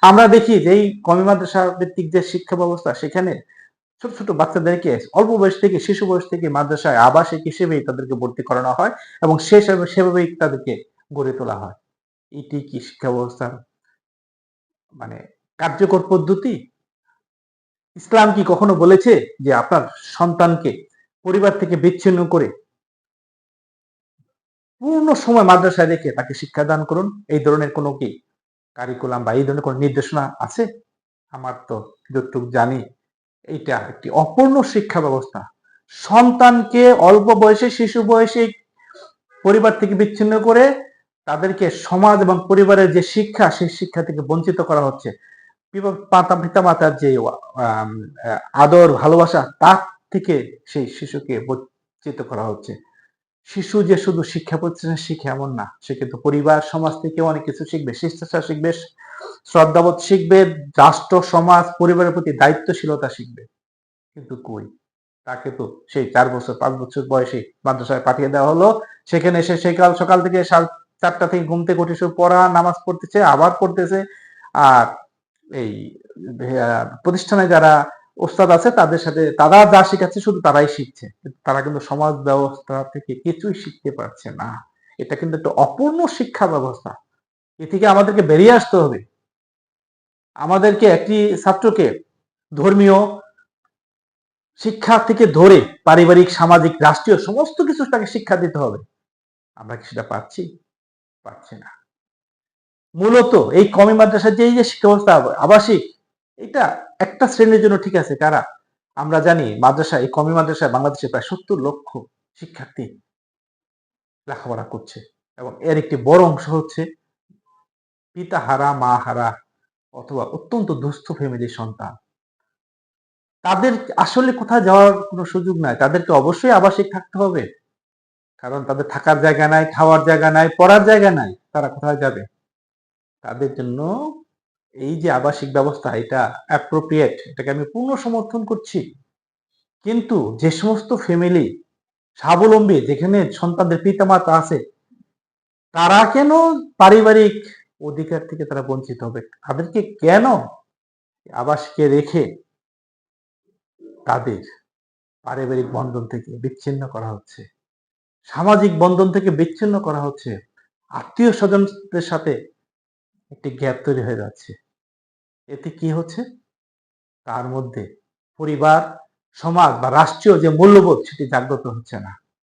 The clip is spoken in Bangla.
আমরা দেখি যে এই কওমি মাদ্রাসা ভিত্তিক যে শিক্ষা ব্যবস্থা, সেখানে ছোট ছোট বাচ্চাদেরকে অল্প বয়স থেকে, শিশু বয়স থেকে মাদ্রাসায় আবাসিক হিসেবেই তাদেরকে ভর্তি করানো হয় এবং সেভাবেই তাদেরকে গড়ে তোলা হয়। এটি কি শিক্ষা ব্যবস্থার মানে কার্যকর পদ্ধতি? ইসলাম কি কখনো বলেছে যে আপনার সন্তানকে পরিবার থেকে বিচ্ছিন্ন করে পূর্ণ সময় মাদ্রাসায় রেখে তাকে শিক্ষাদান করুন? এই ধরনের কোনো কি কারিকুলাম বা এই ধরনের কোনো নির্দেশনা আছে? আমার তো যতটুকু জানি এইটা একটি অপূর্ণ শিক্ষা ব্যবস্থা। সন্তানকে অল্প বয়সে, শিশু বয়সে পরিবার থেকে বিচ্ছিন্ন করে তাদেরকে সমাজ এবং পরিবারের যে শিক্ষা, সেই শিক্ষা থেকে বঞ্চিত করা হচ্ছে। পিতা-মাতার যে আদর, ভালোবাসা, তার থেকে সেই শিশুকে বঞ্চিত করা হচ্ছে। শিশু যে শুধু শিক্ষা প্রতিষ্ঠানে শিখে এমন না, সে কিন্তু পরিবার, সমাজ থেকেও অনেক কিছু শিখবে। শিষ্টাচার শিখবে, শ্রদ্ধাবোধ শিখবে, রাষ্ট্র, সমাজ, পরিবারের প্রতি দায়িত্বশীলতা শিখবে। কিন্তু কই, তাকে তো সেই 4 বছর 5 বছর বয়সে মাদ্রাসায় পাঠিয়ে দেওয়া হলো। সেখানে এসে সকাল থেকে 4টা থেকে ঘুম থেকে উঠে শুধু পড়া, নামাজ পড়তেছে, আবার পড়তেছে। আর এই প্রতিষ্ঠানে যারা ওস্তাদ আছে তাদের সাথে তারা যা শিখাচ্ছে শুধু তারাই শিখছে, কিন্তু তারা কিন্তু সমাজ ব্যবস্থা থেকে কিছুই শিখতে পারছে না। এটা কিন্তু একটা অপূর্ণ শিক্ষা ব্যবস্থা। এ থেকে আমাদেরকে বেরিয়ে আসতে হবে। আমাদেরকে একটি ছাত্রকে ধর্মীয় শিক্ষা থেকে ধরে পারিবারিক, সামাজিক, রাষ্ট্রীয় সমস্ত কিছু তাকে শিক্ষা দিতে হবে। আমরা কি সেটা পাচ্ছি? পাচ্ছি না। মূলত এই কওমি মাদ্রাসার যে এই যে শিক্ষা ব্যবস্থা আবাসিক, এটা একটা শ্রেণীর জন্য ঠিক আছে। কারা? আমরা জানি মাদ্রাসা, এই কওমি মাদ্রাসায় বাংলাদেশে প্রায় 70 লক্ষ শিক্ষার্থী লেখাপড়া করছে এবং এর একটি বড় অংশ হচ্ছে পিতা হারা, মা হারা অথবা অত্যন্ত দুস্থ ফ্যামিলির সন্তান। তাদের আসলে কোথাও যাওয়ার কোনো সুযোগ নাই। তাদেরকে অবশ্যই আবাসিক থাকতে হবে। কারণ তাদের থাকার জায়গা নাই, খাওয়ার জায়গা নাই, পড়ার জায়গা নাই। তারা কোথায় যাবে? তাদের জন্য এই যে আবাসিক ব্যবস্থা, এটা অ্যাপ্রোপ্রিয়েট, এটাকে আমি পূর্ণ সমর্থন করছি। কিন্তু যে সমস্ত ফ্যামিলি স্বাবলম্বী, যেখানে সন্তানদের পিতামাতা আছে, তারা কেন পারিবারিক অধিকার থেকে তারা বঞ্চিত হবে? তাদেরকে কেন আবাসিকে রেখে তাদের পারিবারিক বন্ধন থেকে বিচ্ছিন্ন করা হচ্ছে, সামাজিক বন্ধন থেকে বিচ্ছিন্ন করা হচ্ছে, আত্মীয় স্বজনদের সাথে একটি গ্যাপ তৈরি হয়ে যাচ্ছে? এতে কি হচ্ছে? তার মধ্যে পরিবার, সমাজ বা রাষ্ট্রীয় যে মূল্যবোধ, সেটি জাগ্রত হচ্ছে না।